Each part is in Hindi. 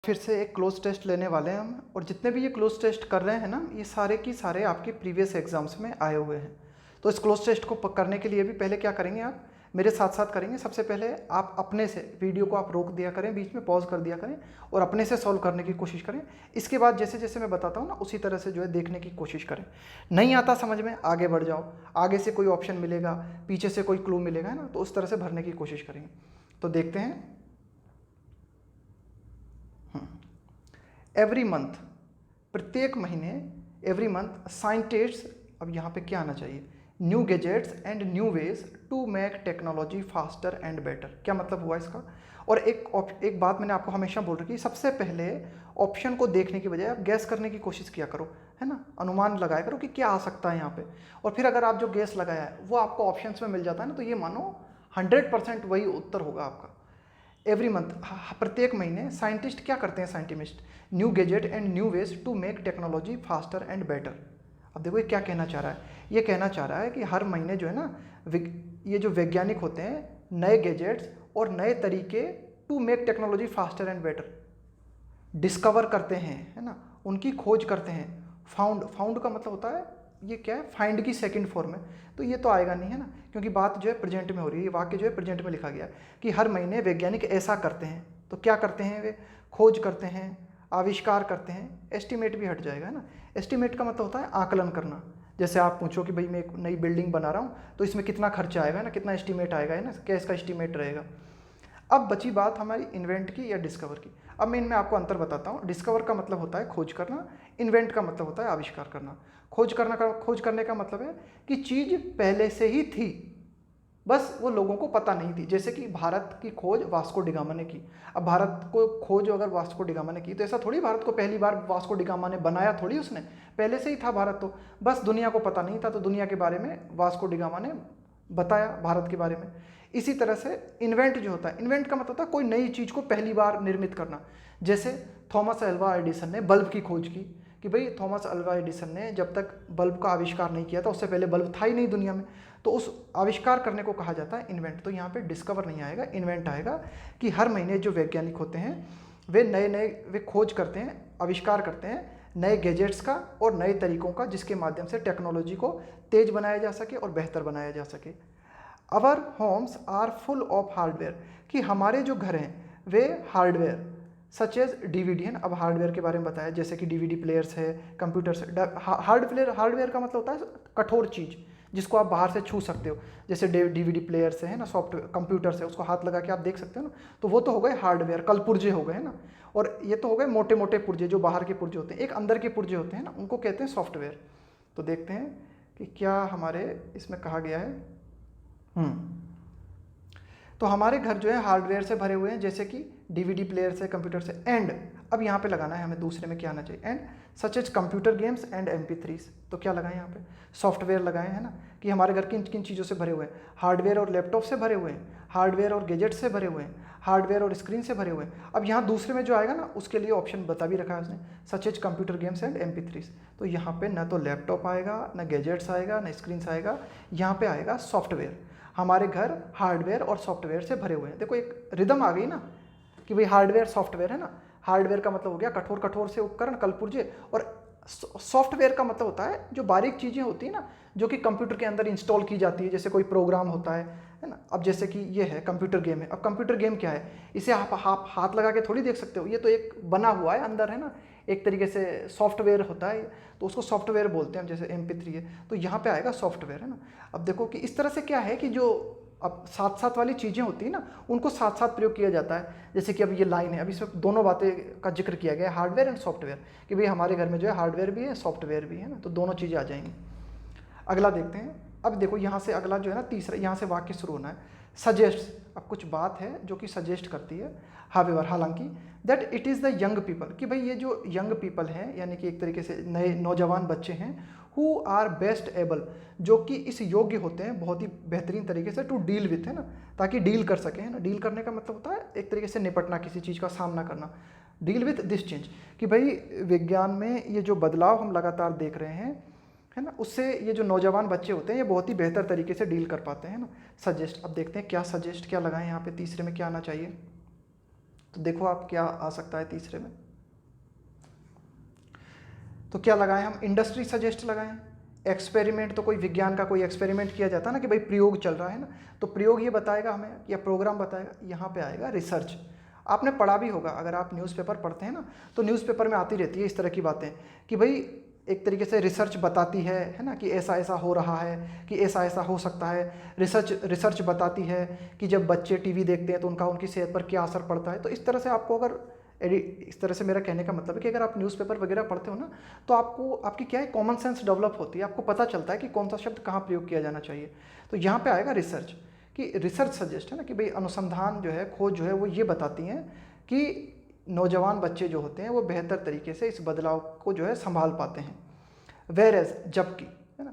फिर से एक क्लोज टेस्ट लेने वाले हैं हम, और जितने भी ये क्लोज टेस्ट कर रहे हैं ना, ये सारे की सारे आपके प्रीवियस एग्जाम्स में आए हुए हैं। तो इस क्लोज टेस्ट को करने के लिए भी पहले क्या करेंगे, आप मेरे साथ साथ करेंगे। सबसे पहले आप अपने से वीडियो को आप रोक दिया करें, बीच में पॉज कर दिया करें और अपने से सॉल्व करने की कोशिश करें। इसके बाद जैसे जैसे मैं बताता हूँ ना, उसी तरह से जो है देखने की कोशिश करें। नहीं आता समझ में, आगे बढ़ जाओ, आगे से कोई ऑप्शन मिलेगा, पीछे से कोई क्लू मिलेगा, है ना, तो उस तरह से भरने की कोशिश करेंगे। तो देखते हैं। एवरी मंथ, प्रत्येक महीने, एवरी मंथ साइंटिस्ट, अब यहाँ पे क्या आना चाहिए, new gadgets and new ways to make technology faster and better. क्या मतलब हुआ इसका? और एक बात मैंने आपको हमेशा बोल रखी, सबसे पहले ऑप्शन को देखने की बजाय आप गैस करने की कोशिश किया करो, है ना, अनुमान लगाया करो कि क्या आ सकता है यहाँ पे। और फिर अगर आप जो गैस लगाया है वो आपको ऑप्शंस में मिल जाता है ना, तो ये मानो 100% वही उत्तर होगा आपका। एवरी मंथ, प्रत्येक महीने साइंटिस्ट क्या करते हैं, scientist new gadget and new ways to make technology faster and better. अब देखो ये क्या कहना चाह रहा है, ये कहना चाह रहा है कि हर महीने जो है ना, ये जो वैज्ञानिक होते हैं नए गैजेट्स और नए तरीके to make technology faster and better discover करते हैं, है ना, उनकी खोज करते हैं। फाउंड का मतलब होता है, ये क्या है, फाइंड की सेकंड फॉर्म है, तो ये तो आएगा नहीं, है ना, क्योंकि बात जो है प्रेजेंट में हो रही है, ये वाक्य जो है प्रेजेंट में लिखा गया है कि हर महीने वैज्ञानिक ऐसा करते हैं। तो क्या करते हैं वे? खोज करते हैं, आविष्कार करते हैं। एस्टिमेट भी हट जाएगा, है ना। एस्टिमेट का मतलब होता है आकलन करना। जैसे आप पूछो कि भाई मैं एक नई बिल्डिंग बना रहा हूँ, तो इसमें कितना खर्चा आएगा ना, कितना एस्टिमेट आएगा, है ना, क्या इसका एस्टिमेट रहेगा। अब बची बात हमारी इन्वेंट की या डिस्कवर की। अब मैं इनमें आपको अंतर बताता हूँ। डिस्कवर का मतलब होता है खोज करना, इन्वेंट का मतलब होता है आविष्कार करना। खोज करने का मतलब है कि चीज़ पहले से ही थी, बस वो लोगों को पता नहीं थी। जैसे कि भारत की खोज वास्को डिगामा ने की। अब भारत को खोज अगर वास्को डिगामा ने की, तो ऐसा थोड़ी भारत को पहली बार वास्को डिगामा ने बनाया थोड़ी, उसने पहले से ही था भारत, तो बस दुनिया को पता नहीं था, तो दुनिया के बारे में वास्को डिगामा ने बताया भारत के बारे में। इसी तरह से इन्वेंट जो होता है, इन्वेंट का मतलब होता है कोई नई चीज़ को पहली बार निर्मित करना। जैसे थॉमस अल्वा एडिसन ने बल्ब की खोज की, कि भाई थॉमस अल्वा एडिसन ने जब तक बल्ब का आविष्कार नहीं किया था, उससे पहले बल्ब था ही नहीं दुनिया में, तो उस आविष्कार करने को कहा जाता है इन्वेंट। तो यहाँ पे डिस्कवर नहीं आएगा, इन्वेंट आएगा कि हर महीने जो वैज्ञानिक होते हैं वे वे खोज करते हैं, आविष्कार करते हैं नए गैजेट्स का और नए तरीकों का, जिसके माध्यम से टेक्नोलॉजी को तेज बनाया जा सके और बेहतर बनाया जा सके। Our homes are full of hardware, कि हमारे जो घर हैं वे हार्डवेयर सच एज डीवीडी है। अब हार्डवेयर के बारे में बताया, जैसे कि डीवीडी प्लेयर्स है, कंप्यूटर्स। हार्डवेयर का मतलब होता है कठोर चीज़ जिसको आप बाहर से छू सकते हो, जैसे डीवीडी प्लेयर्स है ना, सॉफ्टवेयर कंप्यूटर्स है, उसको हाथ लगा के आप देख सकते हो ना, तो वो तो हो गए हार्डवेयर, कल पुर्जे हो गए, है ना। और ये तो हो गए मोटे मोटे पुर्जे, जो बाहर के पुर्जे होते हैं। एक अंदर के पुर्जे होते हैं ना, उनको कहते हैं सॉफ्टवेयर। तो देखते हैं कि क्या हमारे इसमें कहा गया है। तो हमारे घर जो है हार्डवेयर से भरे हुए हैं, जैसे कि डीवीडी प्लेयर से, कंप्यूटर से। एंड अब यहाँ पे लगाना है हमें, दूसरे में क्या आना चाहिए, and such as computer games and MP3s। तो क्या लगाएं यहाँ पे, सॉफ्टवेयर लगाएं, है ना, कि हमारे घर किन किन चीज़ों से भरे हुए हैं। हार्डवेयर और लैपटॉप से भरे हुए हैं, हार्डवेयर और गैजेट से भरे हुए हैं, हार्डवेयर और स्क्रीन से भरे हुए हैं। अब यहाँ दूसरे में जो आएगा ना, उसके लिए ऑप्शन बता भी रखा है उसने, such as computer games and MP3s। तो यहाँ पे न तो लैपटॉप आएगा, न गैजेट्स आएगा, न स्क्रीन आएगा, यहाँ पे आएगा सॉफ्टवेयर। हमारे घर हार्डवेयर और सॉफ्टवेयर से भरे हुए हैं। देखो एक रिदम आ गई ना, कि भाई हार्डवेयर सॉफ्टवेयर, है ना। हार्डवेयर का मतलब हो गया कठोर कठोर से उपकरण, कलपुर्जे, और सॉफ्टवेयर का मतलब होता है जो बारीक चीज़ें होती है ना, जो कि कंप्यूटर के अंदर इंस्टॉल की जाती है, जैसे कोई प्रोग्राम होता है ना। अब जैसे कि ये है कंप्यूटर गेम है। अब कंप्यूटर गेम क्या है, इसे आप हाथ लगा के थोड़ी देख सकते हो, ये तो एक बना हुआ है अंदर, है ना, एक तरीके से सॉफ्टवेयर होता है, तो उसको सॉफ्टवेयर बोलते हैं। जैसे MP3 है, तो यहाँ पे आएगा सॉफ्टवेयर, है ना। अब देखो कि इस तरह से क्या है कि जो अब साथ साथ वाली चीज़ें होती हैं ना, उनको साथ साथ प्रयोग किया जाता है। जैसे कि अब ये लाइन है, अब इसमें दोनों बातें का जिक्र किया गया है, हार्डवेयर एंड सॉफ्टवेयर, कि भाई हमारे घर में जो है हार्डवेयर भी है, सॉफ्टवेयर भी है ना, तो दोनों चीज़ें आ जाएंगी। अगला देखते हैं। अब देखो यहाँ से अगला जो है ना, तीसरा, यहाँ से वाक्य शुरू होना है, सजेस्ट। अब कुछ बात है जो कि सजेस्ट करती है, हावेवर, हालांकि, that it is the young people, कि भाई ये जो यंग पीपल हैं, यानी कि एक तरीके से नए नौजवान बच्चे हैं, हु आर बेस्ट एबल, जो कि इस योग्य होते हैं बहुत ही बेहतरीन तरीके से, टू डील विथ, है ना, ताकि डील कर सकें, है ना। डील करने का मतलब होता है एक तरीके से निपटना, किसी चीज़ का सामना करना। डील विथ दिस चेंज, कि भाई विज्ञान में ये जो बदलाव हम लगातार देख रहे हैं, है ना, उससे ये जो नौजवान बच्चे होते हैं ये बहुत ही बेहतर तरीके से डील कर पाते हैं ना। सजेस्ट, अब देखते हैं क्या सजेस्ट क्या लगाएं यहाँ पे, तीसरे में क्या आना चाहिए। तो देखो आप क्या आ सकता है तीसरे में। तो क्या लगाएं हम, इंडस्ट्री सजेस्ट लगाएं। एक्सपेरिमेंट, तो कोई विज्ञान का कोई एक्सपेरिमेंट किया जाता है ना कि भाई प्रयोग चल रहा है ना, तो प्रयोग ये बताएगा हमें या प्रोग्राम बताएगा, यहाँ पे आएगा रिसर्च। आपने पढ़ा भी होगा, अगर आप न्यूज़पेपर पढ़ते हैं ना तो न्यूज़पेपर में आती रहती है इस तरह की बातें कि भाई एक तरीके से रिसर्च बताती है ना, कि ऐसा ऐसा हो रहा है, कि ऐसा ऐसा हो सकता है। रिसर्च बताती है कि जब बच्चे टीवी देखते हैं तो उनकी सेहत पर क्या असर पड़ता है। तो इस तरह से आपको अगर इस तरह से मेरा कहने का मतलब है कि अगर आप न्यूज़पेपर वगैरह पढ़ते हो ना तो आपको आपकी क्या है कॉमन सेंस डेवलप होती है, आपको पता चलता है कि कौन सा शब्द कहाँ प्रयोग किया जाना चाहिए। तो यहाँ पे आएगा रिसर्च, कि रिसर्च सजेस्ट है ना कि भाई अनुसंधान जो है, खोज जो है वो ये बताती हैं कि नौजवान बच्चे जो होते हैं वो बेहतर तरीके से इस बदलाव को जो है संभाल पाते हैं। वेर एज, जबकि, है ना,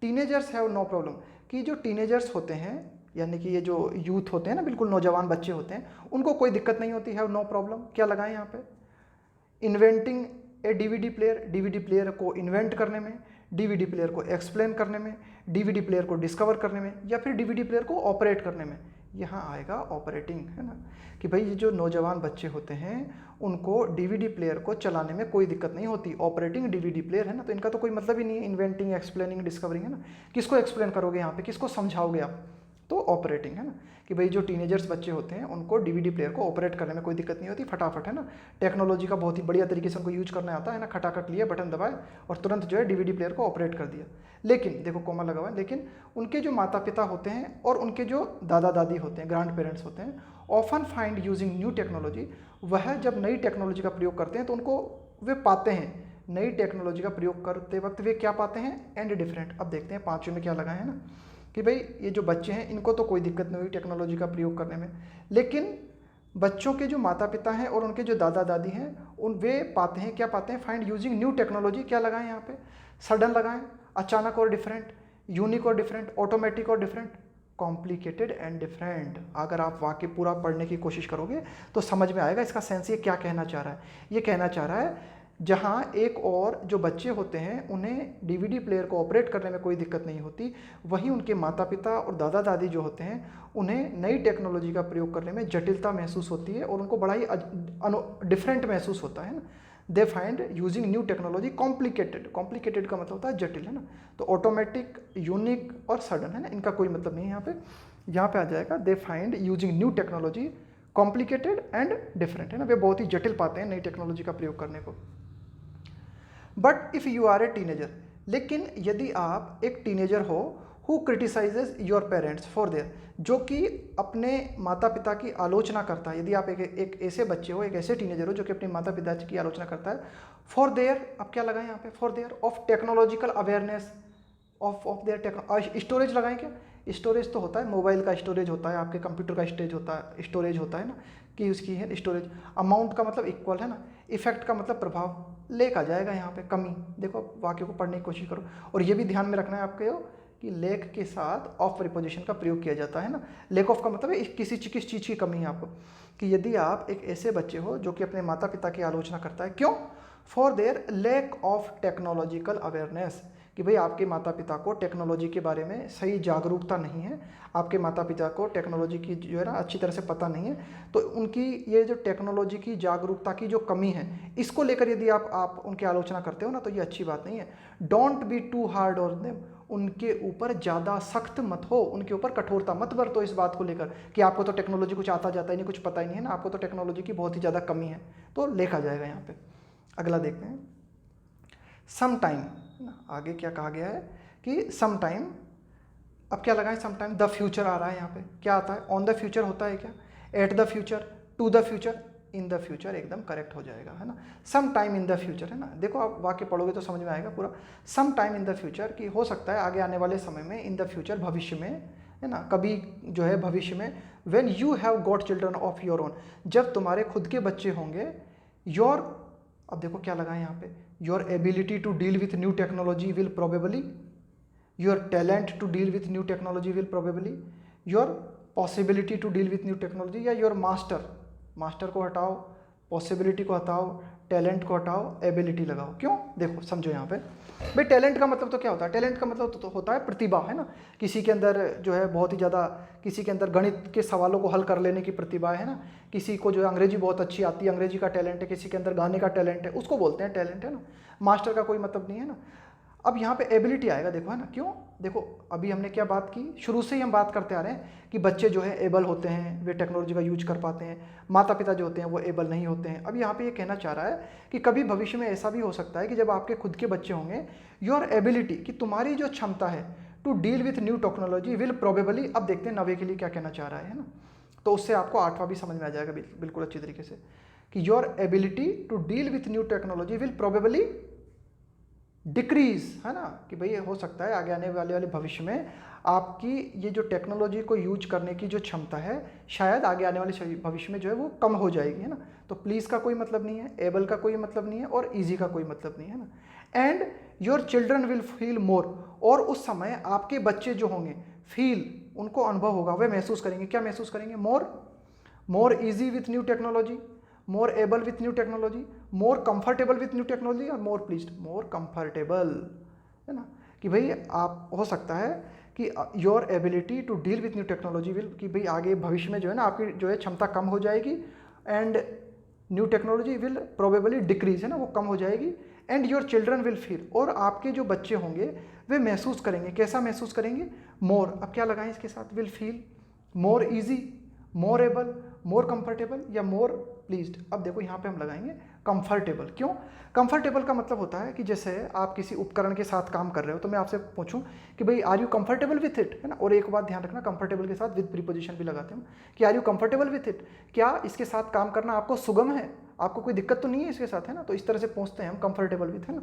टीनेजर्स हैव नो प्रॉब्लम, कि जो टीनेजर्स होते हैं यानी कि ये जो यूथ होते हैं ना, बिल्कुल नौजवान बच्चे होते हैं, उनको कोई दिक्कत नहीं होती, हैव नो प्रॉब्लम। क्या लगाएं यहाँ पे, इन्वेंटिंग ए डीवीडी प्लेयर, डीवीडी प्लेयर को इन्वेंट करने में, डीवीडी प्लेयर को एक्सप्लेन करने में, डीवीडी प्लेयर को डिस्कवर करने में, या फिर डीवीडी प्लेयर को ऑपरेट करने में। यहाँ आएगा ऑपरेटिंग, है ना, कि भाई ये जो नौजवान बच्चे होते हैं उनको डीवीडी प्लेयर को चलाने में कोई दिक्कत नहीं होती। ऑपरेटिंग डीवीडी प्लेयर है ना, तो इनका तो कोई मतलब ही नहीं है इन्वेंटिंग, एक्सप्लेनिंग, डिस्कवरिंग, है ना, किसको एक्सप्लेन करोगे यहाँ पे, किसको समझाओगे आप, तो ऑपरेटिंग, है ना, कि भाई जो टीनेजर्स बच्चे होते हैं उनको डीवीडी प्लेयर को ऑपरेट करने में कोई दिक्कत नहीं होती, फटाफट, है ना, टेक्नोलॉजी का बहुत ही बढ़िया तरीके से उनको यूज करना आता है ना, खटाखट लिया, बटन दबाए और तुरंत जो है डीवीडी प्लेयर को ऑपरेट कर दिया। लेकिन देखो कोमा लगा हुआ है, लेकिन उनके जो माता पिता होते हैं और उनके जो दादा दादी होते हैं, ग्रैंड पेरेंट्स होते हैं, often find using new technology, वह जब नई टेक्नोलॉजी का प्रयोग करते हैं तो उनको वे पाते हैं, नई टेक्नोलॉजी का प्रयोग करते वक्त वे क्या पाते हैं, एंड डिफरेंट। अब देखते हैं पांचवें में क्या लगा है ना, कि भाई ये जो बच्चे हैं इनको तो कोई दिक्कत नहीं हुई टेक्नोलॉजी का प्रयोग करने में, लेकिन बच्चों के जो माता पिता हैं और उनके जो दादा दादी हैं उन वे पाते हैं, क्या पाते हैं, फाइंड यूजिंग न्यू टेक्नोलॉजी, क्या लगाएं यहाँ पे, सडन लगाएं, अचानक और डिफरेंट, यूनिक और डिफरेंट, ऑटोमेटिक और डिफरेंट, कॉम्प्लिकेटेड एंड डिफरेंट। अगर आप वाक्य पूरा पढ़ने की कोशिश करोगे तो समझ में आएगा इसका सेंस ये क्या कहना चाह रहा है। ये कहना चाह रहा है जहाँ एक और जो बच्चे होते हैं उन्हें डीवीडी प्लेयर को ऑपरेट करने में कोई दिक्कत नहीं होती, वहीं उनके माता पिता और दादा दादी जो होते हैं उन्हें नई टेक्नोलॉजी का प्रयोग करने में जटिलता महसूस होती है और उनको बड़ा ही डिफरेंट महसूस होता है ना। They find using new technology complicated, complicated का मतलब होता है जटिल, है ना, तो ऑटोमेटिक, यूनिक और सडन, है ना, इनका कोई मतलब नहीं है यहाँ पे आ जाएगा they find using new technology complicated and different, है ना, वे बहुत ही जटिल पाते हैं नई टेक्नोलॉजी का प्रयोग करने को। But if you are a teenager, लेकिन यदि आप एक टीनेजर हो who criticises your parents for their, जो कि अपने माता पिता की आलोचना करता है, यदि आप एक ऐसे बच्चे हो, एक ऐसे टीनेजर हो जो कि अपने माता पिता की आलोचना करता है, फॉर देयर, अब क्या लगाएं यहाँ पे, for their of technological awareness of their storage लगाएं क्या, स्टोरेज तो होता है मोबाइल का स्टोरेज होता है, आपके कंप्यूटर का स्टोरेज होता है ना, कि उसकी है स्टोरेज, अमाउंट का मतलब इक्वल, है ना, इफेक्ट का मतलब प्रभाव, लेक आ जाएगा यहाँ पे कमी। देखो वाक्य को पढ़ने की कोशिश करो और ये भी ध्यान में रखना है आपके कि लेक के साथ ऑफ प्रीपोजिशन का प्रयोग किया जाता है ना। लेक ऑफ का मतलब है किस चीज़ की कमी है आपको, कि यदि आप एक ऐसे बच्चे हो जो कि अपने माता पिता की आलोचना करता है, क्यों, for their lack of technological awareness, कि भाई आपके माता पिता को टेक्नोलॉजी के बारे में सही जागरूकता नहीं है, आपके माता पिता को टेक्नोलॉजी की जो है ना अच्छी तरह से पता नहीं है, तो उनकी ये जो टेक्नोलॉजी की जागरूकता की जो कमी है इसको लेकर यदि आप उनकी आलोचना करते हो ना तो ये अच्छी बात नहीं है। Don't be too hard on them, उनके ऊपर ज़्यादा सख्त मत हो, उनके ऊपर कठोरता मत बरतो इस बात को लेकर कि आपको तो टेक्नोलॉजी कुछ आता जाता ही नहीं, कुछ पता ही नहीं है ना, आपको तो टेक्नोलॉजी की बहुत ही ज़्यादा कमी है, तो लेखा जाएगा यहाँ पे। अगला देखते हैं, सम टाइम, आगे क्या कहा गया है कि सम टाइम, अब क्या लगाएं, सम टाइम, द फ्यूचर आ रहा है यहाँ पे, क्या आता है, ऑन द फ्यूचर होता है क्या, at the future, to the future, in the future, एकदम करेक्ट हो जाएगा, है ना, some time in the future, है ना। देखो आप वाक्य पढ़ोगे तो समझ में आएगा पूरा, some time in the future, कि हो सकता है आगे आने वाले समय में, इन द फ्यूचर भविष्य में, है ना, कभी जो है भविष्य में, when you have got children of your own, जब तुम्हारे खुद के बच्चे होंगे, योर, अब देखो क्या लगा है यहाँ पे, your ability to deal with new technology will probably, your talent to deal with new technology will probably, your possibility to deal with new technology, या योर मास्टर को हटाओ, पॉसिबिलिटी को हटाओ, टैलेंट को हटाओ, एबिलिटी लगाओ, क्यों, देखो समझो यहाँ पे, भाई टैलेंट का मतलब तो क्या होता है, टैलेंट का मतलब तो होता है प्रतिभा, है ना। किसी के अंदर जो है बहुत ही ज़्यादा, किसी के अंदर गणित के सवालों को हल कर लेने की प्रतिभा है ना, किसी को जो है अंग्रेजी बहुत अच्छी आती है, अंग्रेजी का टैलेंट है, किसी के अंदर गाने का टैलेंट है, उसको बोलते हैं टैलेंट, है ना। मास्टर का कोई मतलब नहीं है ना। अब यहाँ पे एबिलिटी आएगा, देखो, है ना। क्यों, देखो अभी हमने क्या बात की, शुरू से ही हम बात करते आ रहे हैं कि बच्चे जो है एबल होते हैं, वे टेक्नोलॉजी का यूज कर पाते हैं, माता पिता जो होते हैं वो एबल नहीं होते हैं। अब यहाँ पे ये कहना चाह रहा है कि कभी भविष्य में ऐसा भी हो सकता है कि जब आपके खुद के बच्चे होंगे, योर एबिलिटी, कि तुम्हारी जो क्षमता है to deal with new technology will probably, अब देखते हैं नवे के लिए क्या कहना चाह रहा है ना। तो उससे आपको 8वां भी समझ में आ जाएगा बिल्कुल अच्छी तरीके से, कि your ability to deal with new technology will probably decrease, है ना। कि भाई हो सकता है आगे आने वाले भविष्य में आपकी ये जो टेक्नोलॉजी को यूज करने की जो क्षमता है, शायद आगे आने वाले भविष्य में जो है वो कम हो जाएगी, है ना। तो प्लीज़ का कोई मतलब नहीं है, एबल का कोई मतलब नहीं है, और ईजी का कोई मतलब नहीं है ना। And your children will feel more, और उस समय आपके बच्चे जो होंगे, फील, उनको अनुभव होगा, वे महसूस करेंगे, क्या महसूस करेंगे, more easy with new technology, more able with new technology, more comfortable with new technology, और मोर प्लीज्ड, मोर कंफर्टेबल, है ना। कि भाई आप, हो सकता है कि your ability to deal with new technology will, कि भाई आगे भविष्य में जो है ना आपकी जो है क्षमता कम हो जाएगी, and new technology will probably decrease, है ना, वो कम हो जाएगी। And your children will feel, और आपके जो बच्चे होंगे वे महसूस करेंगे, कैसा महसूस करेंगे, मोर, अब क्या लगाएं इसके साथ, will feel more easy, more able, more comfortable, या मोर प्लीज्ड। अब देखो यहाँ पे हम लगाएंगे कंफर्टेबल। क्यों, कंफर्टेबल का मतलब होता है कि जैसे आप किसी उपकरण के साथ काम कर रहे हो, तो मैं आपसे पूछूं कि भाई are you comfortable with it, है ना। और एक बात ध्यान रखना, कंफर्टेबल के साथ विद प्रीपोजिशन भी लगाते हैं कि are you comfortable with it, क्या इसके साथ काम करना आपको सुगम है, आपको कोई दिक्कत तो नहीं है इसके साथ, है ना। तो इस तरह से पूछते हैं हम कंफर्टेबल विथ, है ना।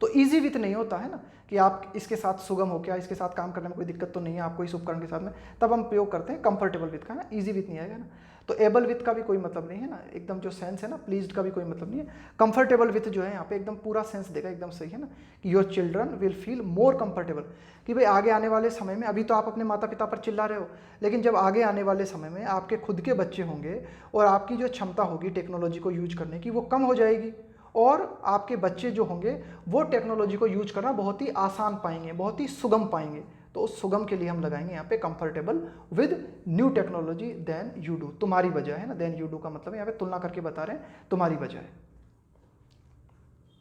तो ईजी विथ नहीं होता है ना, कि आप इसके साथ सुगम हो, क्या इसके साथ काम करने में कोई दिक्कत तो नहीं है आपको इस उपकरण के साथ में, तब हम प्रयोग करते हैं कंफर्टेबल विथ का, ना ईजी विथ नहीं आएगा ना। तो एबल विथ का भी कोई मतलब नहीं है ना, एकदम जो सेंस है ना, प्लीज्ड का भी कोई मतलब नहीं है। कंफर्टेबल विथ जो है यहाँ पे एकदम पूरा सेंस देगा, एकदम सही है ना, कि your children will feel more comfortable, कि भाई आगे आने वाले समय में, अभी तो आप अपने माता पिता पर चिल्ला रहे हो, लेकिन जब आगे आने वाले समय में आपके खुद के बच्चे होंगे और आपकी जो क्षमता होगी टेक्नोलॉजी को यूज करने की वो कम हो जाएगी, और आपके बच्चे जो होंगे वो टेक्नोलॉजी को यूज करना बहुत ही आसान पाएंगे, बहुत ही सुगम पाएंगे। तो उस सुगम के लिए हम लगाएंगे यहाँ पे comfortable with new technology than you do, तुम्हारी वजह, है ना। देन यू डू का मतलब यहाँ पे तुलना करके बता रहे हैं, तुम्हारी वजह है।